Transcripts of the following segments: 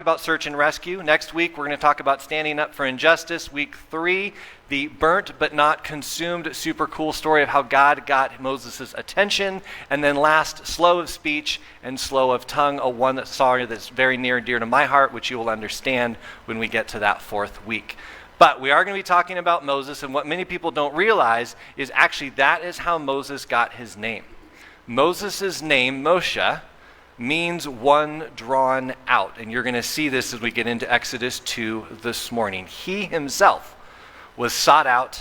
About search and rescue. Next week, we're going to talk about standing up for injustice. Week 3, the burnt but not consumed super cool story of how God got Moses' attention. And then last, slow of speech and slow of tongue, a one story that's very near and dear to my heart, which you will understand when we get to that 4th week. But we are going to be talking about Moses, and what many people don't realize is actually that is how Moses got his name. Moses' name, Moshe, means one drawn out. And you're going to see this as we get into Exodus 2 this morning. He himself was sought out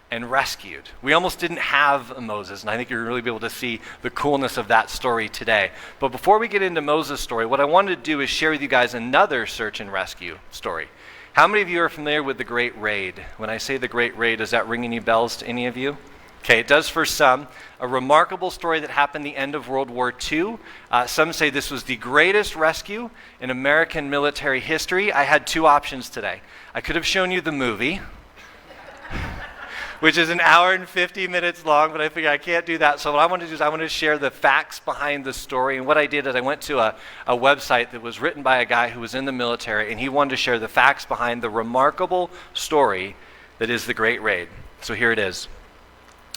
and rescued. We almost didn't have a Moses, and I think you'll really be able to see the coolness of that story today. But before we get into Moses' story, what I wanted to do is share with you guys another search and rescue story. How many of you are familiar with the Great Raid? When I say the Great Raid, does that ring any bells to any of you? Okay, it does for some. A remarkable story that happened the end of World War II. Some say this was the greatest rescue in American military history. I had 2 options today. I could have shown you the movie, which is an hour and 50 minutes long, but I figured I can't do that. So what I want to do is I want to share the facts behind the story. And what I did is I went to a website that was written by a guy who was in the military, and he wanted to share the facts behind the remarkable story that is the Great Raid. So here it is.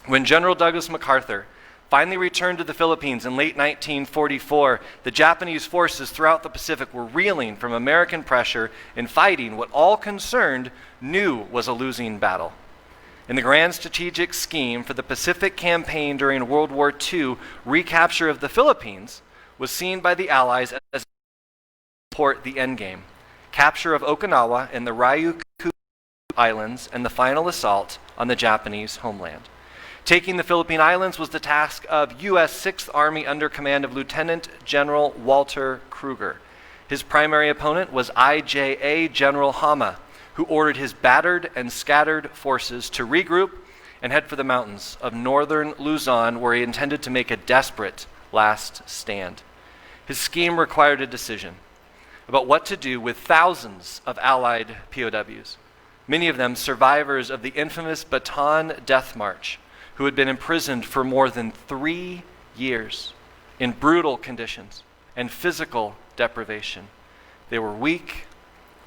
When General Douglas MacArthur finally returned to the Philippines in late 1944, the Japanese forces throughout the Pacific were reeling from American pressure and fighting what all concerned knew was a losing battle. In the grand strategic scheme for the Pacific campaign during World War II, recapture of the Philippines was seen by the Allies as support the endgame. Capture of Okinawa and the Ryukyu Islands and the final assault on the Japanese homeland. Taking the Philippine Islands was the task of U.S. 6th Army under command of Lieutenant General Walter Kruger. His primary opponent was IJA General Hama, who ordered his battered and scattered forces to regroup and head for the mountains of northern Luzon, where he intended to make a desperate last stand. His scheme required a decision about what to do with thousands of Allied POWs, many of them survivors of the infamous Bataan Death March, who had been imprisoned for more than 3 years in brutal conditions and physical deprivation. They were weak,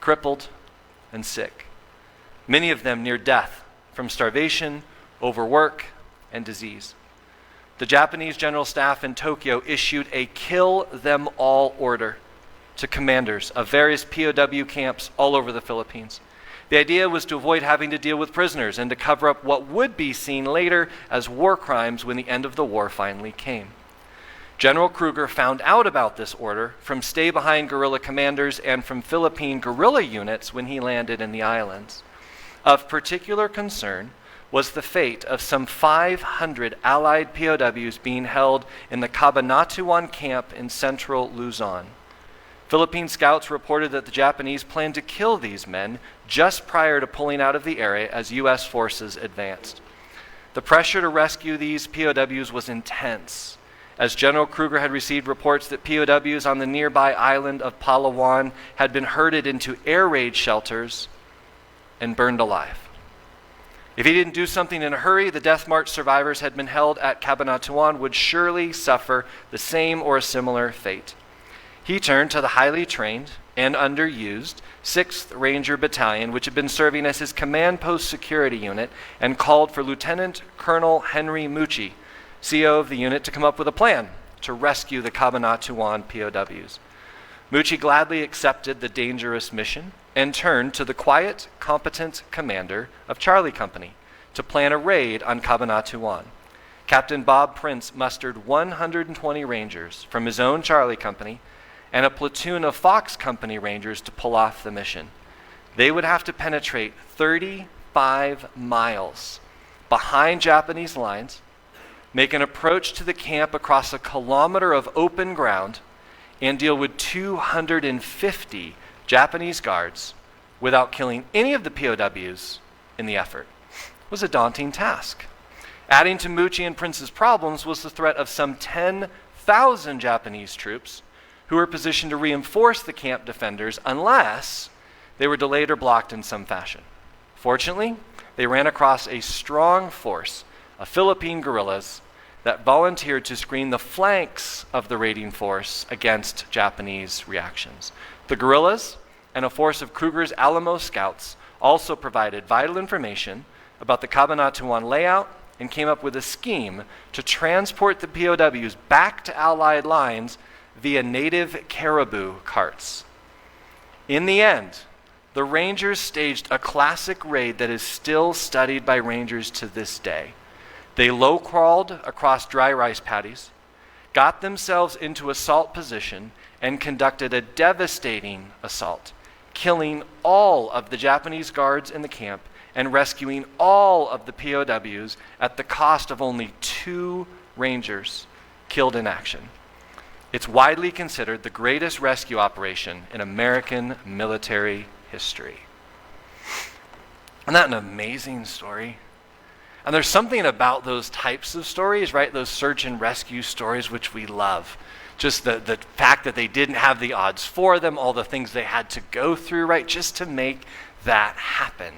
crippled, and sick, many of them near death from starvation, overwork, and disease. The Japanese General Staff in Tokyo issued a kill them all order to commanders of various POW camps all over the Philippines. The idea was to avoid having to deal with prisoners and to cover up what would be seen later as war crimes when the end of the war finally came. General Kruger found out about this order from stay-behind guerrilla commanders and from Philippine guerrilla units when he landed in the islands. Of particular concern was the fate of some 500 Allied POWs being held in the Cabanatuan camp in central Luzon. Philippine scouts reported that the Japanese planned to kill these men just prior to pulling out of the area as U.S. forces advanced. The pressure to rescue these POWs was intense, as General Kruger had received reports that POWs on the nearby island of Palawan had been herded into air raid shelters and burned alive. If he didn't do something in a hurry, the Death March survivors had been held at Cabanatuan would surely suffer the same or a similar fate. He turned to the highly trained and underused 6th Ranger Battalion, which had been serving as his command post security unit, and called for Lieutenant Colonel Henry Mucci, CO of the unit, to come up with a plan to rescue the Cabanatuan POWs. Mucci gladly accepted the dangerous mission and turned to the quiet, competent commander of Charlie Company to plan a raid on Cabanatuan. Captain Bob Prince mustered 120 Rangers from his own Charlie Company and a platoon of Fox Company Rangers to pull off the mission. They would have to penetrate 35 miles behind Japanese lines, make an approach to the camp across a kilometer of open ground, and deal with 250 Japanese guards without killing any of the POWs in the effort. It was a daunting task. Adding to Mucci and Prince's problems was the threat of some 10,000 Japanese troops who were positioned to reinforce the camp defenders unless they were delayed or blocked in some fashion. Fortunately, they ran across a strong force of Philippine guerrillas that volunteered to screen the flanks of the raiding force against Japanese reactions. The guerrillas and a force of Kruger's Alamo scouts also provided vital information about the Cabanatuan layout and came up with a scheme to transport the POWs back to Allied lines via native caribou carts. In the end, the Rangers staged a classic raid that is still studied by Rangers to this day. They low-crawled across dry rice paddies, got themselves into assault position, and conducted a devastating assault, killing all of the Japanese guards in the camp and rescuing all of the POWs at the cost of only 2 Rangers killed in action. It's widely considered the greatest rescue operation in American military history. Isn't that an amazing story? And there's something about those types of stories, right? Those search and rescue stories, which we love. Just the fact that they didn't have the odds for them, all the things they had to go through, right? Just to make that happen.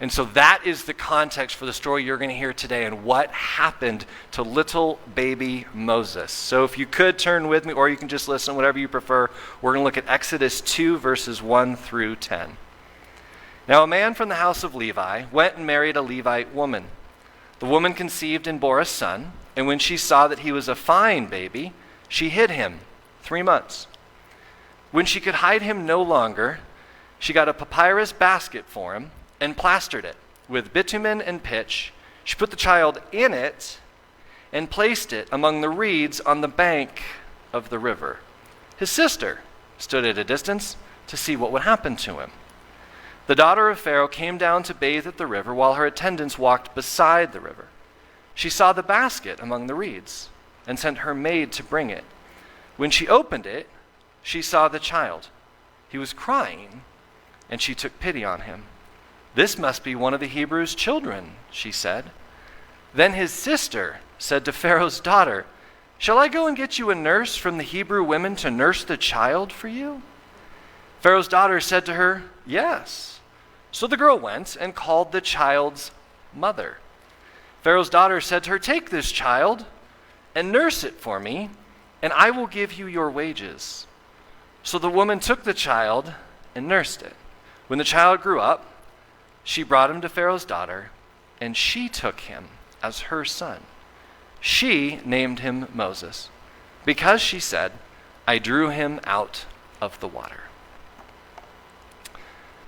And so that is the context for the story you're going to hear today and what happened to little baby Moses. So if you could turn with me, or you can just listen, whatever you prefer. We're going to look at Exodus 2, verses 1 through 10. Now a man from the house of Levi went and married a Levite woman. The woman conceived and bore a son, and when she saw that he was a fine baby, she hid him 3 months. When she could hide him no longer, she got a papyrus basket for him and plastered it with bitumen and pitch. She put the child in it and placed it among the reeds on the bank of the river. His sister stood at a distance to see what would happen to him. The daughter of Pharaoh came down to bathe at the river while her attendants walked beside the river. She saw the basket among the reeds and sent her maid to bring it. When she opened it, she saw the child. He was crying, and she took pity on him. "This must be one of the Hebrews' children," she said. Then his sister said to Pharaoh's daughter, "Shall I go and get you a nurse from the Hebrew women to nurse the child for you?" Pharaoh's daughter said to her, "Yes." So the girl went and called the child's mother. Pharaoh's daughter said to her, "Take this child and nurse it for me, and I will give you your wages." So the woman took the child and nursed it. When the child grew up, she brought him to Pharaoh's daughter, and she took him as her son. She named him Moses, because she said, "I drew him out of the water."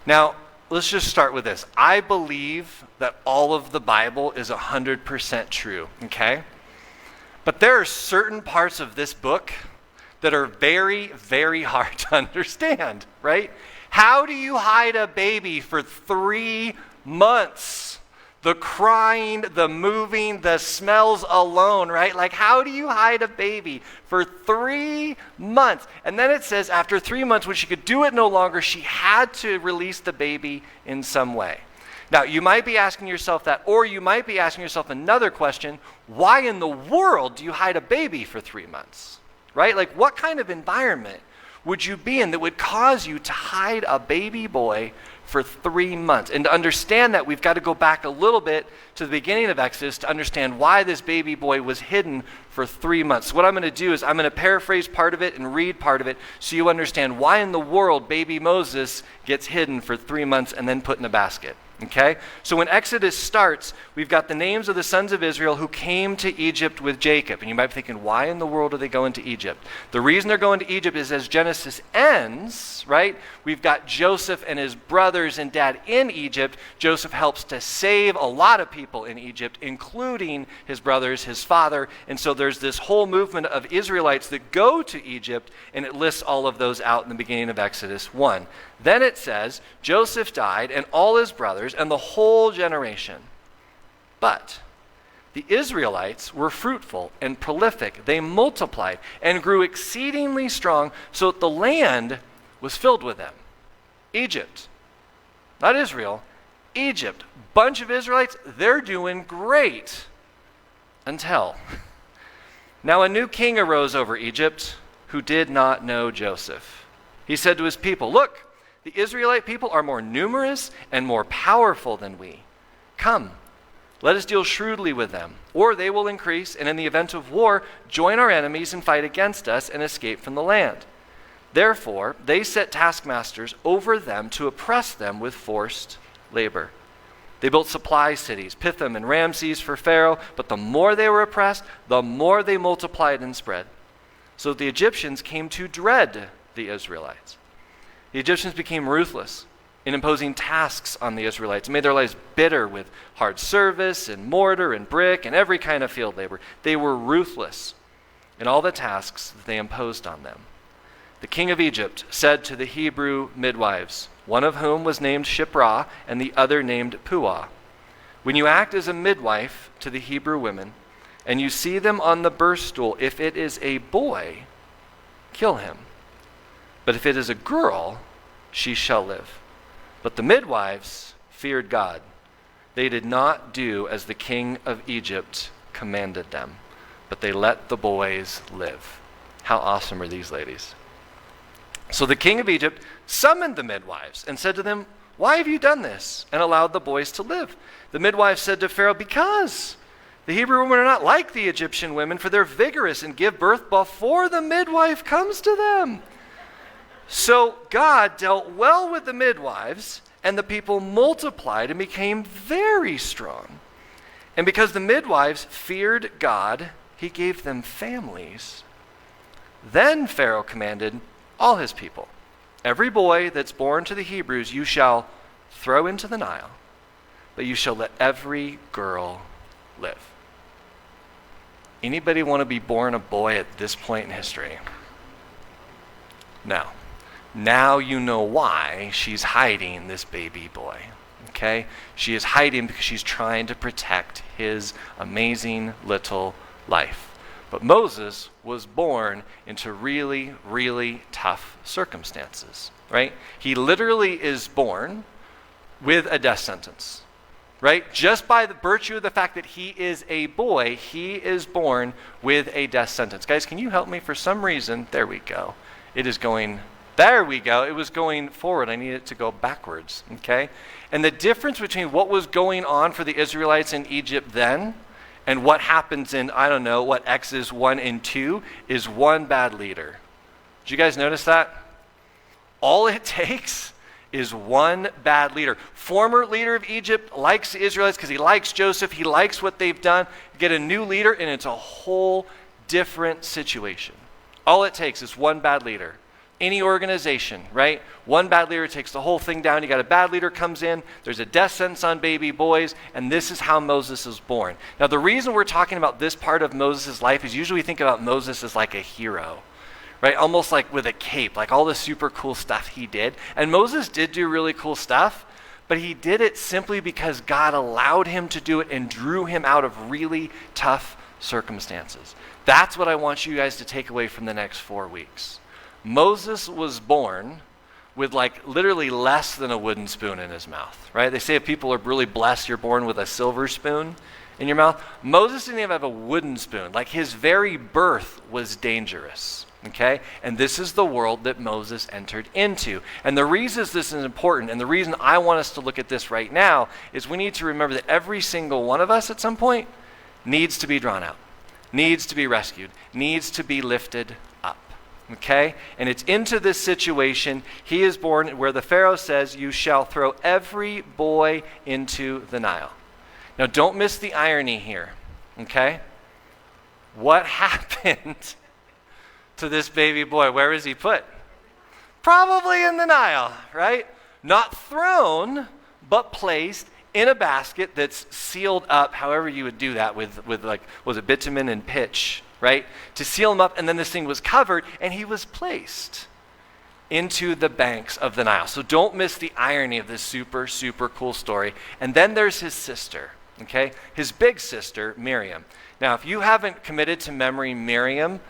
Now, let's just start with this. I believe that all of the Bible is 100% true, okay? But there are certain parts of this book that are very, very hard to understand, right? How do you hide a baby for 3 months? The crying, the moving, the smells alone, right? Like, how do you hide a baby for 3 months? And then it says after 3 months, when she could do it no longer, she had to release the baby in some way. Now, you might be asking yourself that, or you might be asking yourself another question: why in the world do you hide a baby for 3 months, right? Like, what kind of environment would you be in that would cause you to hide a baby boy for 3 months? And to understand that, we've got to go back a little bit to the beginning of Exodus to understand why this baby boy was hidden for 3 months. So what I'm going to do is I'm going to paraphrase part of it and read part of it so you understand why in the world baby Moses gets hidden for 3 months and then put in a basket. Okay? So when Exodus starts, we've got the names of the sons of Israel who came to Egypt with Jacob. And you might be thinking, why in the world are they going to Egypt? The reason they're going to Egypt is as Genesis ends, right? We've got Joseph and his brothers and dad in Egypt. Joseph helps to save a lot of people in Egypt, including his brothers, his father. And so there's this whole movement of Israelites that go to Egypt, and it lists all of those out in the beginning of Exodus 1. Then it says, Joseph died and all his brothers and the whole generation. But the Israelites were fruitful and prolific. They multiplied and grew exceedingly strong, so that the land was filled with them. Egypt, not Israel, Egypt. Bunch of Israelites, they're doing great. Until now a new king arose over Egypt who did not know Joseph. He said to his people, "Look, the Israelite people are more numerous and more powerful than we. Come, let us deal shrewdly with them, or they will increase, and in the event of war, join our enemies and fight against us and escape from the land." Therefore, they set taskmasters over them to oppress them with forced labor. They built supply cities, Pithom and Ramses for Pharaoh, but the more they were oppressed, the more they multiplied and spread. So the Egyptians came to dread the Israelites. The Egyptians became ruthless in imposing tasks on the Israelites, made their lives bitter with hard service and mortar and brick and every kind of field labor. They were ruthless in all the tasks that they imposed on them. The king of Egypt said to the Hebrew midwives, one of whom was named Shiphrah and the other named Puah, when you act as a midwife to the Hebrew women and you see them on the birth stool, if it is a boy, kill him. But if it is a girl, she shall live. But the midwives feared God. They did not do as the king of Egypt commanded them, but they let the boys live. How awesome are these ladies? So the king of Egypt summoned the midwives and said to them, why have you done this and allowed the boys to live? The midwives said to Pharaoh, because the Hebrew women are not like the Egyptian women, for they're vigorous and give birth before the midwife comes to them. So God dealt well with the midwives, and the people multiplied and became very strong. And because the midwives feared God, he gave them families. Then Pharaoh commanded all his people, every boy that's born to the Hebrews you shall throw into the Nile, but you shall let every girl live. Anybody want to be born a boy at this point in history? No. Now you know why she's hiding this baby boy, okay? She is hiding because she's trying to protect his amazing little life. But Moses was born into really, really tough circumstances, right? He literally is born with a death sentence, right? Just by the virtue of the fact that he is a boy, he is born with a death sentence. Guys, can you help me? For some reason, there we go. It is going, there we go. It was going forward. I need it to go backwards, okay? And the difference between what was going on for the Israelites in Egypt then and what happens in, I don't know, what Exodus 1 and 2 is one bad leader. Did you guys notice that? All it takes is one bad leader. Former leader of Egypt likes the Israelites because he likes Joseph. He likes what they've done. You get a new leader and it's a whole different situation. All it takes is one bad leader. Any organization, right? One bad leader takes the whole thing down. You got a bad leader comes in, there's a death sentence on baby boys, and this is how Moses is born. Now, the reason we're talking about this part of Moses' life is usually we think about Moses as like a hero, right? Almost like with a cape, like all the super cool stuff he did. And Moses did do really cool stuff, but he did it simply because God allowed him to do it and drew him out of really tough circumstances. That's what I want you guys to take away from the next 4 weeks. Moses was born with like literally less than a wooden spoon in his mouth, right? They say if people are really blessed, you're born with a silver spoon in your mouth. Moses didn't even have a wooden spoon. Like his very birth was dangerous, okay? And this is the world that Moses entered into. And the reason this is important, and the reason I want us to look at this right now, is we need to remember that every single one of us at some point needs to be drawn out, needs to be rescued, needs to be lifted up. Okay? And it's into this situation he is born where the Pharaoh says, you shall throw every boy into the Nile. Now don't miss the irony here. Okay? What happened to this baby boy? Where is he put? Probably in the Nile, right? Not thrown, but placed in a basket that's sealed up, however you would do that with like, was it bitumen and pitch, right? To seal him up, and then this thing was covered, and he was placed into the banks of the Nile. So don't miss the irony of this super, super cool story. And then there's his sister, okay? His big sister, Miriam. Now, if you haven't committed to memory Miriam,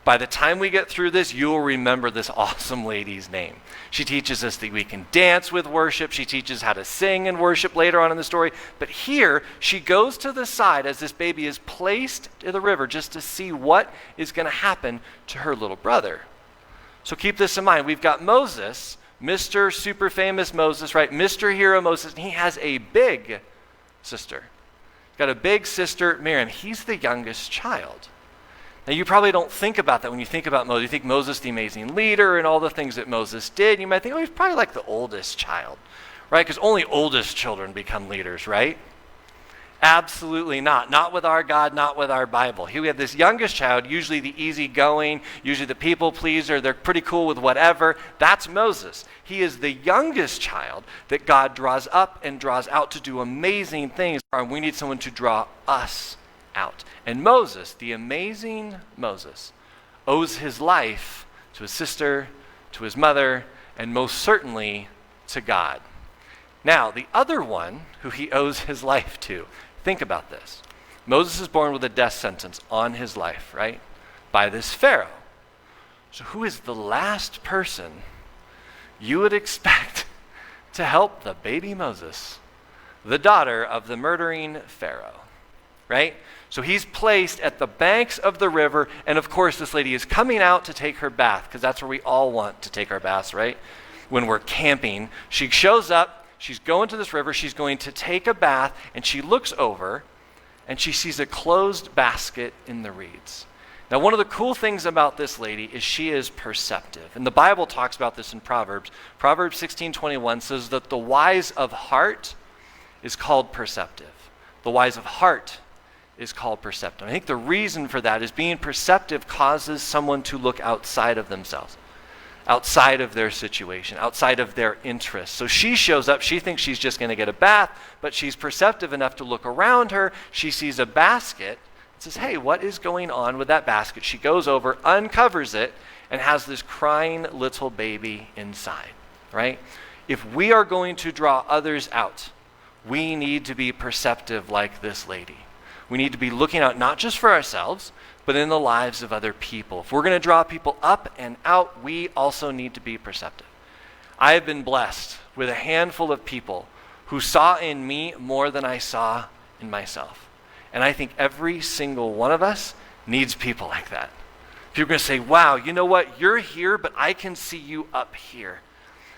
by the time we get through this, you will remember this awesome lady's name. She teaches us that we can dance with worship. She teaches how to sing and worship later on in the story. But here, she goes to the side as this baby is placed in the river just to see what is going to happen to her little brother. So keep this in mind. We've got Moses, Mr. Super Famous Moses, right? Mr. Hero Moses, and he has a big sister. He's got a big sister, Miriam. He's the youngest child. Now, you probably don't think about that when you think about Moses. You think Moses the amazing leader and all the things that Moses did. You might think, oh, he's probably like the oldest child, right? Because only oldest children become leaders, right? Absolutely not. Not with our God, not with our Bible. Here we have this youngest child, usually the easygoing, usually the people pleaser. They're pretty cool with whatever. That's Moses. He is the youngest child that God draws up and draws out to do amazing things. And we need someone to draw us out. And Moses, the amazing Moses, owes his life to his sister, to his mother, and most certainly to God. Now, the other one who he owes his life to, think about this. Moses is born with a death sentence on his life, right? By this Pharaoh. So who is the last person you would expect to help the baby Moses? The daughter of the murdering Pharaoh, right? So he's placed at the banks of the river, and of course this lady is coming out to take her bath, because that's where we all want to take our baths, right? When we're camping. She shows up, she's going to this river, she's going to take a bath, and she looks over, and she sees a closed basket in the reeds. Now, one of the cool things about this lady is she is perceptive. And the Bible talks about this in Proverbs. Proverbs 16:21 says that the wise of heart is called perceptive. The wise of heart is called perceptive. I think the reason for that is being perceptive causes someone to look outside of themselves, outside of their situation, outside of their interests. So she shows up, she thinks she's just going to get a bath, but she's perceptive enough to look around her. She sees a basket and says, hey, what is going on with that basket? She goes over, uncovers it, and has this crying little baby inside, right? If we are going to draw others out, we need to be perceptive like this lady. We need to be looking out not just for ourselves, but in the lives of other people. If we're going to draw people up and out, we also need to be perceptive. I have been blessed with a handful of people who saw in me more than I saw in myself. And I think every single one of us needs people like that. If you're going to say, wow, you know what? You're here, but I can see you up here.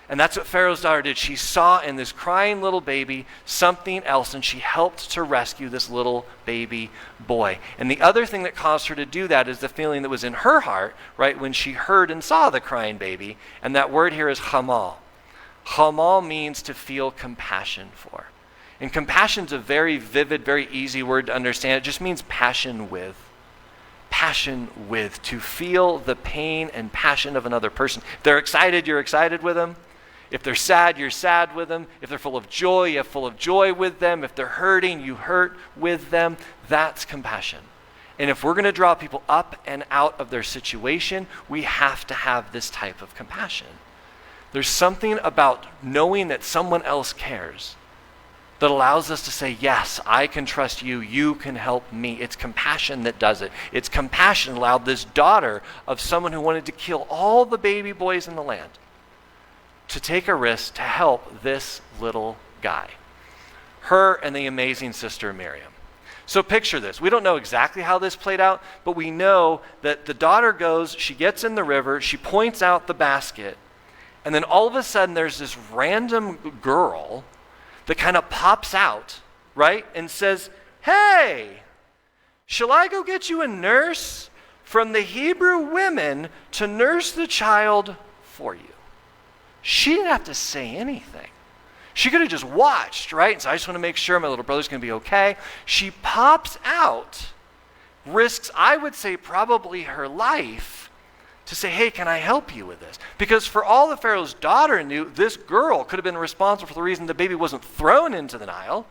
And that's what Pharaoh's daughter did. She saw in this crying little baby something else, and she helped to rescue this little baby boy. And the other thing that caused her to do that is the feeling that was in her heart, right, when she heard and saw the crying baby. And that word here is chamal. Chamal means to feel compassion for. And compassion's a very vivid, very easy word to understand. It just means passion with. Passion with, to feel the pain and passion of another person. If they're excited, you're excited with them. If they're sad, you're sad with them. If they're full of joy, you have full of joy with them. If they're hurting, you hurt with them. That's compassion. And if we're going to draw people up and out of their situation, we have to have this type of compassion. There's something about knowing that someone else cares that allows us to say, yes, I can trust you, you can help me. It's compassion that does it. It's compassion that allowed this daughter of someone who wanted to kill all the baby boys in the land to take a risk to help this little guy. Her and the amazing sister Miriam. So picture this. We don't know exactly how this played out, but we know that the daughter goes, she gets in the river, she points out the basket, and then all of a sudden there's this random girl that kind of pops out, right, and says, hey, shall I go get you a nurse from the Hebrew women to nurse the child for you? She didn't have to say anything. She could have just watched, right? And so I just want to make sure my little brother's going to be okay. She pops out, risks, I would say, probably her life to say, hey, can I help you with this? Because for all that Pharaoh's daughter knew, this girl could have been responsible for the reason the baby wasn't thrown into the Nile,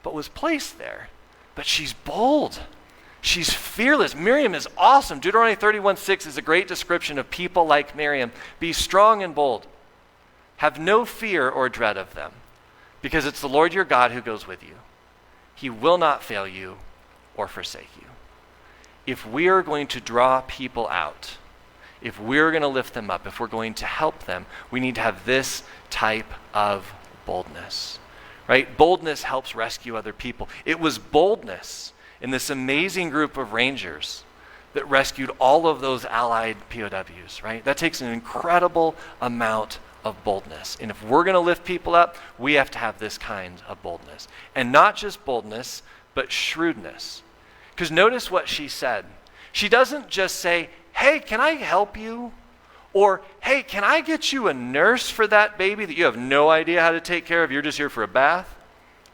but was placed there. But she's bold. She's fearless. Miriam is awesome. Deuteronomy 31:6 is a great description of people like Miriam. Be strong and bold. Have no fear or dread of them, because it's the Lord your God who goes with you. He will not fail you or forsake you. If we are going to draw people out, if we're going to lift them up, if we're going to help them, we need to have this type of boldness, right? Boldness helps rescue other people. It was boldness in this amazing group of rangers that rescued all of those Allied POWs, right? That takes an incredible amount of boldness. And if we're going to lift people up, we have to have this kind of boldness. And not just boldness, but shrewdness. Because notice what she said. She doesn't just say, hey, can I help you? Or, hey, can I get you a nurse for that baby that you have no idea how to take care of? You're just here for a bath,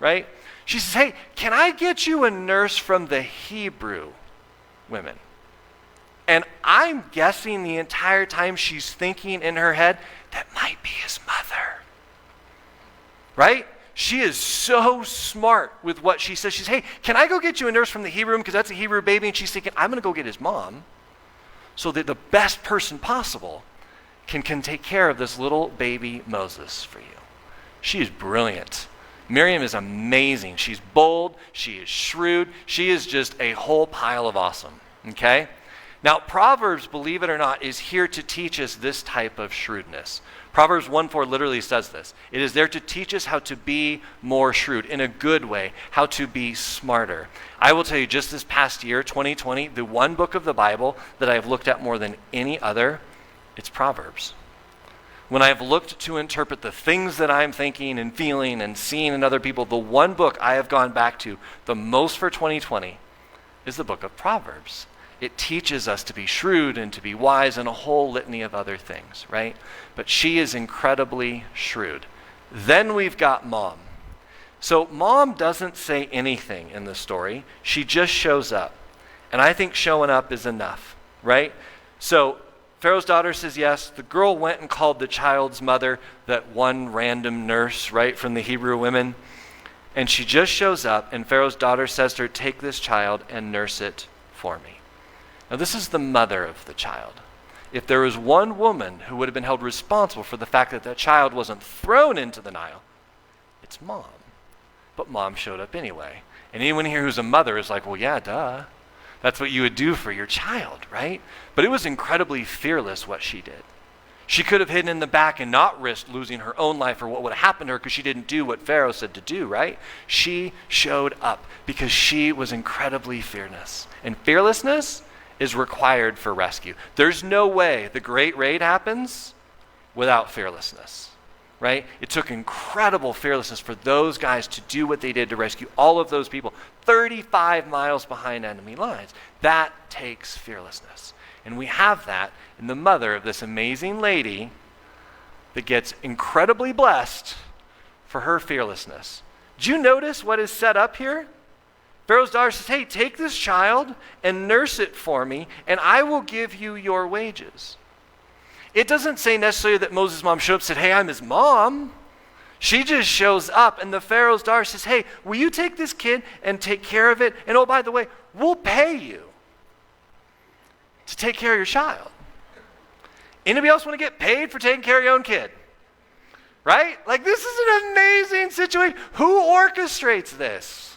right? She says, hey, can I get you a nurse from the Hebrew women? And I'm guessing the entire time she's thinking in her head, that might be his mother, right? She is so smart with what she says. She's, hey, can I go get you a nurse from the Hebrew room because that's a Hebrew baby? And she's thinking, I'm going to go get his mom so that the best person possible can take care of this little baby Moses for you. She is brilliant. Miriam is amazing. She's bold. She is shrewd. She is just a whole pile of awesome, okay? Now, Proverbs, believe it or not, is here to teach us this type of shrewdness. Proverbs 1:4 literally says this. It is there to teach us how to be more shrewd, in a good way, how to be smarter. I will tell you, just this past year, 2020, the one book of the Bible that I've looked at more than any other, it's Proverbs. When I've looked to interpret the things that I'm thinking and feeling and seeing in other people, the one book I have gone back to the most for 2020 is the book of Proverbs. It teaches us to be shrewd and to be wise and a whole litany of other things, right? But she is incredibly shrewd. Then we've got Mom. So Mom doesn't say anything in the story. She just shows up. And I think showing up is enough, right? So Pharaoh's daughter says yes. The girl went and called the child's mother, that one random nurse, right, from the Hebrew women. And she just shows up, and Pharaoh's daughter says to her, take this child and nurse it for me. Now, this is the mother of the child. If there was one woman who would have been held responsible for the fact that that child wasn't thrown into the Nile, it's Mom. But Mom showed up anyway. And anyone here who's a mother is like, well, yeah, duh. That's what you would do for your child, right? But it was incredibly fearless what she did. She could have hidden in the back and not risked losing her own life or what would have happened to her because she didn't do what Pharaoh said to do, right? She showed up because she was incredibly fearless. And fearlessness is required for rescue. There's no way the great raid happens without fearlessness, right? It took incredible fearlessness for those guys to do what they did to rescue all of those people 35 miles behind enemy lines. That takes fearlessness. And we have that in the mother of this amazing lady that gets incredibly blessed for her fearlessness. Do you notice what is set up here? Pharaoh's daughter says, hey, take this child and nurse it for me, and I will give you your wages. It doesn't say necessarily that Moses' mom showed up and said, hey, I'm his mom. She just shows up, and the Pharaoh's daughter says, hey, will you take this kid and take care of it? And oh, by the way, we'll pay you to take care of your child. Anybody else want to get paid for taking care of your own kid? Right? Like, this is an amazing situation. Who orchestrates this?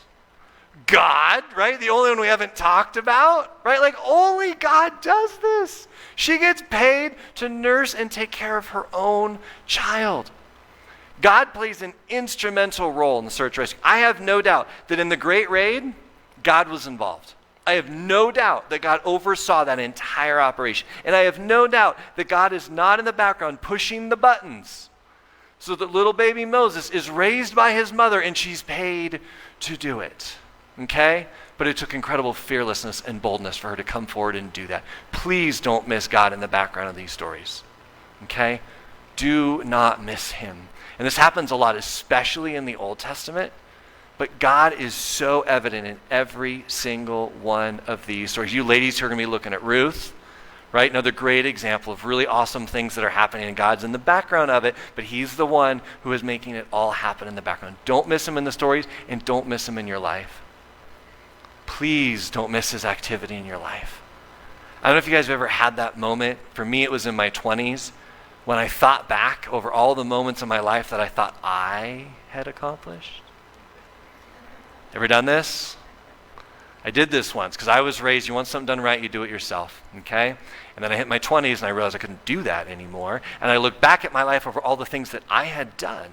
God, right? The only one we haven't talked about, right? Like, only God does this. She gets paid to nurse and take care of her own child. God plays an instrumental role in the search and rescue. I have no doubt that in the Great Raid, God was involved. I have no doubt that God oversaw that entire operation. And I have no doubt that God is not in the background pushing the buttons so that little baby Moses is raised by his mother and she's paid to do it. Okay? But it took incredible fearlessness and boldness for her to come forward and do that. Please don't miss God in the background of these stories. Okay? Do not miss him. And this happens a lot, especially in the Old Testament. But God is so evident in every single one of these stories. You ladies who are going to be looking at Ruth, right? Another great example of really awesome things that are happening, and God's in the background of it, but he's the one who is making it all happen in the background. Don't miss him in the stories, and don't miss him in your life. Please don't miss his activity in your life. I don't know if you guys have ever had that moment. For me, it was in my 20s when I thought back over all the moments in my life that I thought I had accomplished. Ever done this? I did this once because I was raised, you want something done right, you do it yourself, okay? And then I hit my 20s and I realized I couldn't do that anymore. And I looked back at my life over all the things that I had done.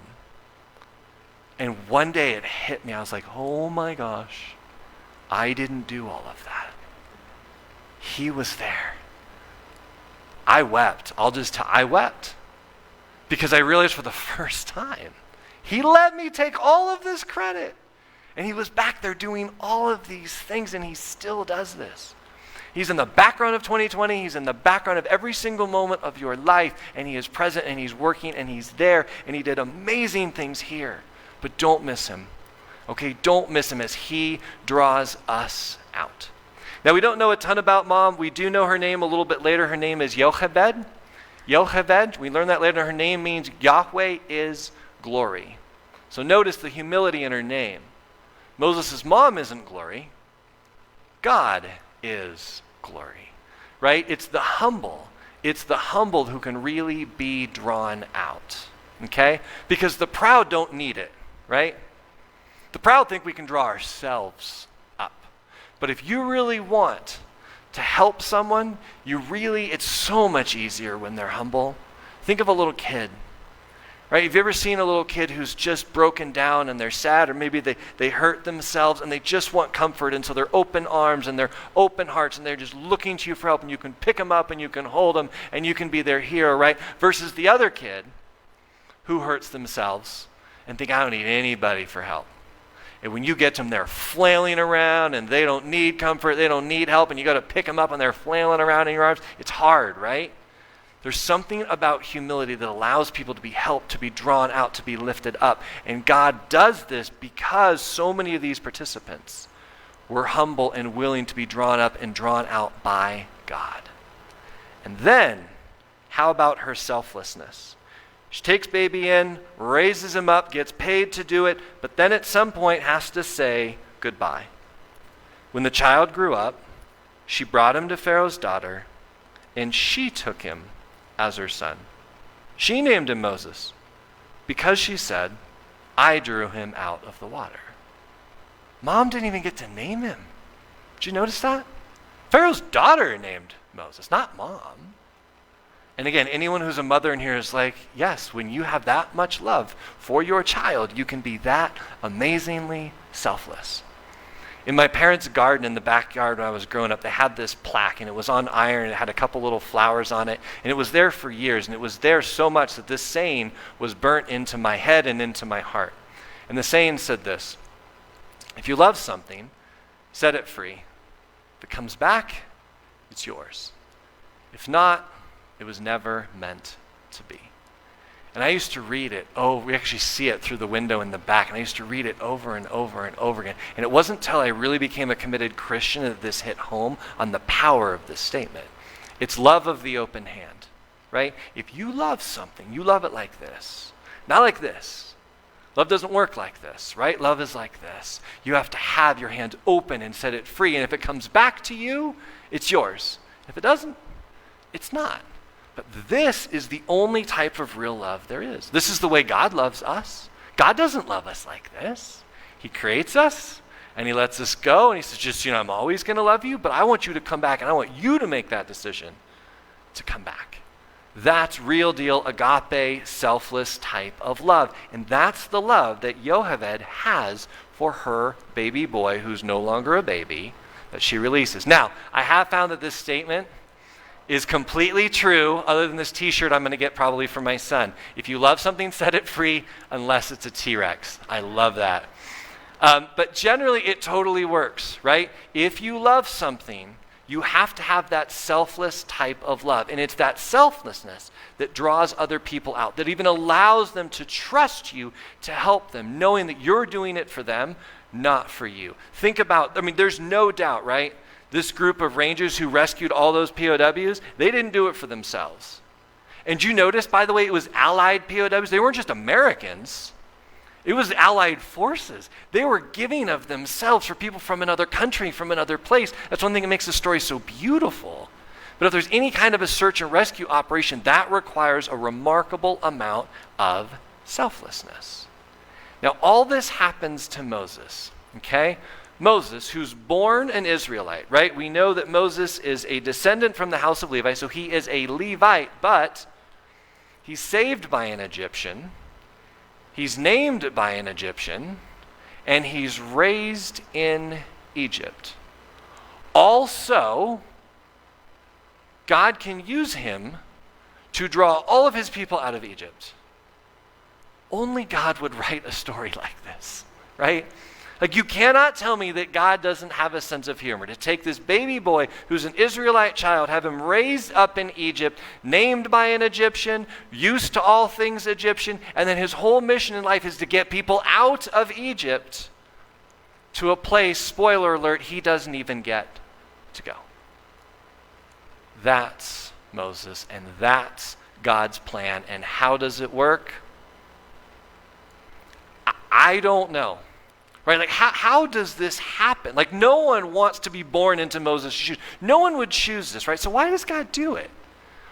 And one day it hit me. I was like, oh my gosh, I didn't do all of that. He was there. I wept. I wept because I realized for the first time, he let me take all of this credit. And he was back there doing all of these things, and he still does this. He's in the background of 2020. He's in the background of every single moment of your life, and he is present, and he's working, and he's there, and he did amazing things here. But don't miss him. Okay, don't miss him as he draws us out. Now, we don't know a ton about Mom. We do know her name a little bit later. Her name is Yocheved. Yocheved, we learn that later. Her name means Yahweh is glory. So notice the humility in her name. Moses' mom isn't glory. God is glory, right? It's the humble. It's the humbled who can really be drawn out, okay? Because the proud don't need it, right? The proud think we can draw ourselves up. But if you really want to help someone, it's so much easier when they're humble. Think of a little kid, right? Have you ever seen a little kid who's just broken down and they're sad, or maybe they hurt themselves and they just want comfort, and so they're open arms and they're open hearts and they're just looking to you for help, and you can pick them up and you can hold them and you can be their hero, right? Versus the other kid who hurts themselves and think, I don't need anybody for help. And when you get to them, they're flailing around and they don't need comfort, they don't need help, and you got to pick them up and they're flailing around in your arms. It's hard, right? There's something about humility that allows people to be helped, to be drawn out, to be lifted up. And God does this because so many of these participants were humble and willing to be drawn up and drawn out by God. And then, how about her selflessness? She takes baby in, raises him up, gets paid to do it, but then at some point has to say goodbye. When the child grew up, she brought him to Pharaoh's daughter, and she took him as her son. She named him Moses because she said, I drew him out of the water. Mom didn't even get to name him. Did you notice that? Pharaoh's daughter named Moses, not Mom. And again, anyone who's a mother in here is like, yes, when you have that much love for your child, you can be that amazingly selfless. In my parents' garden in the backyard when I was growing up, they had this plaque, and it was on iron. It had a couple little flowers on it, and it was there for years, and it was there so much that this saying was burnt into my head and into my heart. And the saying said this: if you love something, set it free. If it comes back, it's yours. If not, it was never meant to be. And I used to read it. Oh, we actually see it through the window in the back. And I used to read it over and over and over again. And it wasn't until I really became a committed Christian that this hit home on the power of this statement. It's love of the open hand, right? If you love something, you love it like this, not like this. Love doesn't work like this, right? Love is like this. You have to have your hands open and set it free. And if it comes back to you, it's yours. If it doesn't, it's not. But this is the only type of real love there is. This is the way God loves us. God doesn't love us like this. He creates us, and he lets us go, and he says, I'm always going to love you, but I want you to come back, and I want you to make that decision to come back. That's real deal, agape, selfless type of love. And that's the love that Yocheved has for her baby boy, who's no longer a baby, that she releases. Now, I have found that this statement is completely true, other than this t-shirt I'm going to get probably for my son. If you love something, set it free, unless it's a T-Rex. I love that. But generally, it totally works, right? If you love something, you have to have that selfless type of love. And it's that selflessness that draws other people out, that even allows them to trust you to help them, knowing that you're doing it for them, not for you. Think about, there's no doubt, right? This group of rangers who rescued all those POWs, they didn't do it for themselves. And you notice, by the way, it was Allied POWs. They weren't just Americans. It was Allied forces. They were giving of themselves for people from another country, from another place. That's one thing that makes the story so beautiful. But if there's any kind of a search and rescue operation, that requires a remarkable amount of selflessness. Now, all this happens to Moses, okay? Moses, who's born an Israelite, right? We know that Moses is a descendant from the house of Levi, so he is a Levite, but he's saved by an Egyptian, he's named by an Egyptian, and he's raised in Egypt. Also, God can use him to draw all of his people out of Egypt. Only God would write a story like this, right? Like, you cannot tell me that God doesn't have a sense of humor. To take this baby boy who's an Israelite child, have him raised up in Egypt, named by an Egyptian, used to all things Egyptian, and then his whole mission in life is to get people out of Egypt to a place, spoiler alert, he doesn't even get to go. That's Moses, and that's God's plan. And how does it work? I don't know. Right? Like, how does this happen? Like, no one wants to be born into Moses' shoes. No one would choose this, right? So why does God do it?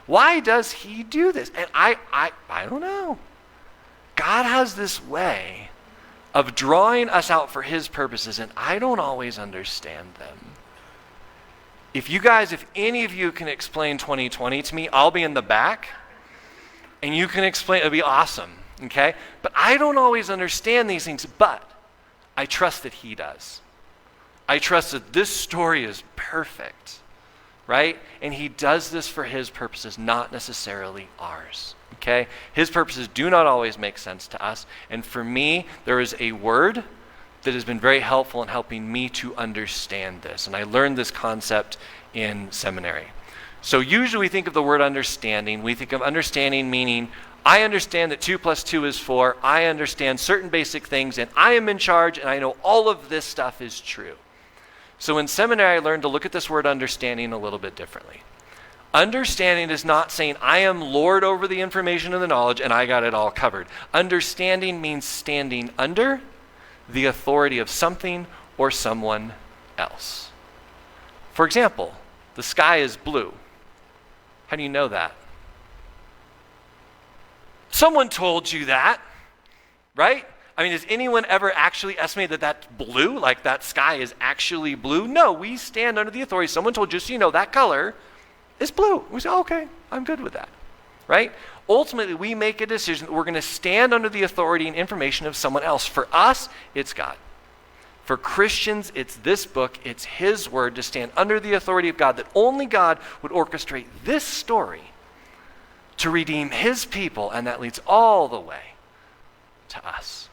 Why does he do this? And I don't know. God has this way of drawing us out for his purposes, and I don't always understand them. If any of you can explain 2020 to me, I'll be in the back, and you can explain, it'll be awesome, okay? But I don't always understand these things, but I trust that he does. I trust that this story is perfect, right? And he does this for his purposes, not necessarily ours, okay? His purposes do not always make sense to us. And for me, there is a word that has been very helpful in helping me to understand this. And I learned this concept in seminary. So usually we think of the word understanding. We think of understanding meaning, I understand that 2 + 2 is 4. I understand certain basic things, and I am in charge, and I know all of this stuff is true. So in seminary, I learned to look at this word understanding a little bit differently. Understanding is not saying I am Lord over the information and the knowledge, and I got it all covered. Understanding means standing under the authority of something or someone else. For example, the sky is blue. How do you know that? Someone told you that, right? I mean, has anyone ever actually estimated that that's blue? Like that sky is actually blue? No, we stand under the authority. Someone told you, so you know that color is blue. We say, okay, I'm good with that, right? Ultimately, we make a decision that we're going to stand under the authority and information of someone else. For us, it's God. For Christians, it's this book, it's his word, to stand under the authority of God, that only God would orchestrate this story to redeem his people, and that leads all the way to us.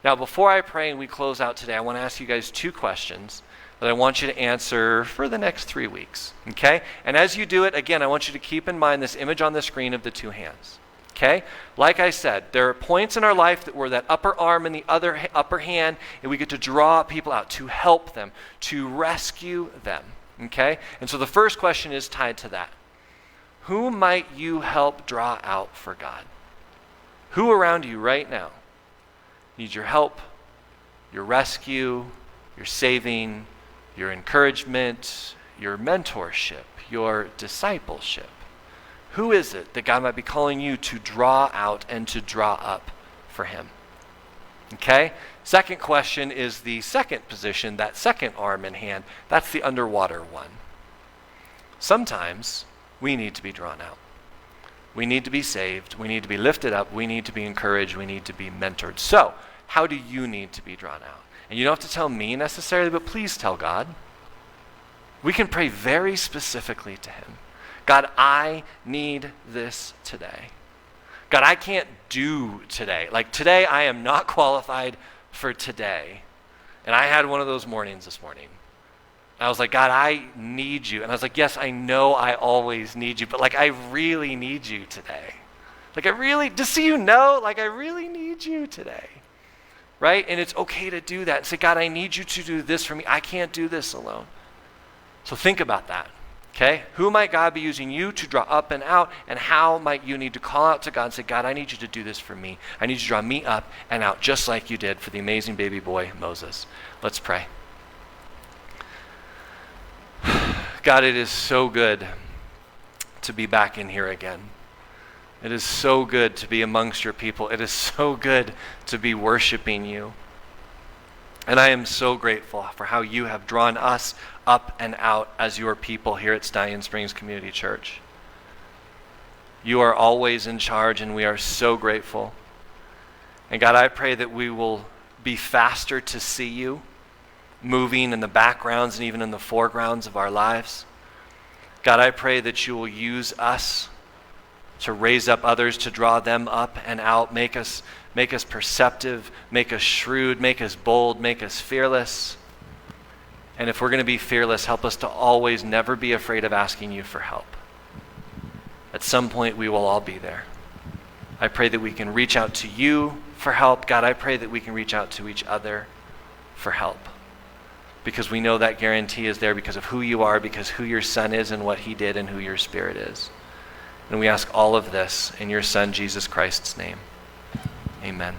Now, before I pray and we close out today, I want to ask you guys 2 questions that I want you to answer for the next 3 weeks, okay? And as you do it, again, I want you to keep in mind this image on the screen of the 2 hands, okay? Like I said, there are points in our life that we're that upper arm and the other upper hand, and we get to draw people out, to help them, to rescue them, okay? And so the first question is tied to that. Who might you help draw out for God? Who around you right now needs your help, your rescue, your saving, your encouragement, your mentorship, your discipleship? Who is it that God might be calling you to draw out and to draw up for him? Okay? Second question is the second position, that second arm and hand. That's the underwater one. Sometimes we need to be drawn out. We need to be saved. We need to be lifted up. We need to be encouraged. We need to be mentored. So, how do you need to be drawn out? And you don't have to tell me necessarily, but please tell God. We can pray very specifically to him. God, I need this today. God, I can't do today. Like today, I am not qualified for today. And I had one of those mornings this morning. I was like, God, I need you. And I was like, yes, I know I always need you, but like I really need you today. Like I really, just so you know, like I really need you today. Right? And it's okay to do that. And say, God, I need you to do this for me. I can't do this alone. So think about that. Okay? Who might God be using you to draw up and out? And how might you need to call out to God and say, God, I need you to do this for me. I need you to draw me up and out just like you did for the amazing baby boy, Moses. Let's pray. God, it is so good to be back in here again. It is so good to be amongst your people. It is so good to be worshiping you. And I am so grateful for how you have drawn us up and out as your people here at Stallion Springs Community Church. You are always in charge, and we are so grateful. And God, I pray that we will be faster to see you, moving in the backgrounds and even in the foregrounds of our lives. God, I pray that you will use us to raise up others, to draw them up and out. Make us perceptive, make us shrewd, make us bold, make us fearless. And if we're going to be fearless, help us to always never be afraid of asking you for help. At some point, we will all be there. I pray that we can reach out to you for help. God, I pray that we can reach out to each other for help. Because we know that guarantee is there because of who you are, because who your Son is and what he did and who your Spirit is. And we ask all of this in your Son, Jesus Christ's name. Amen.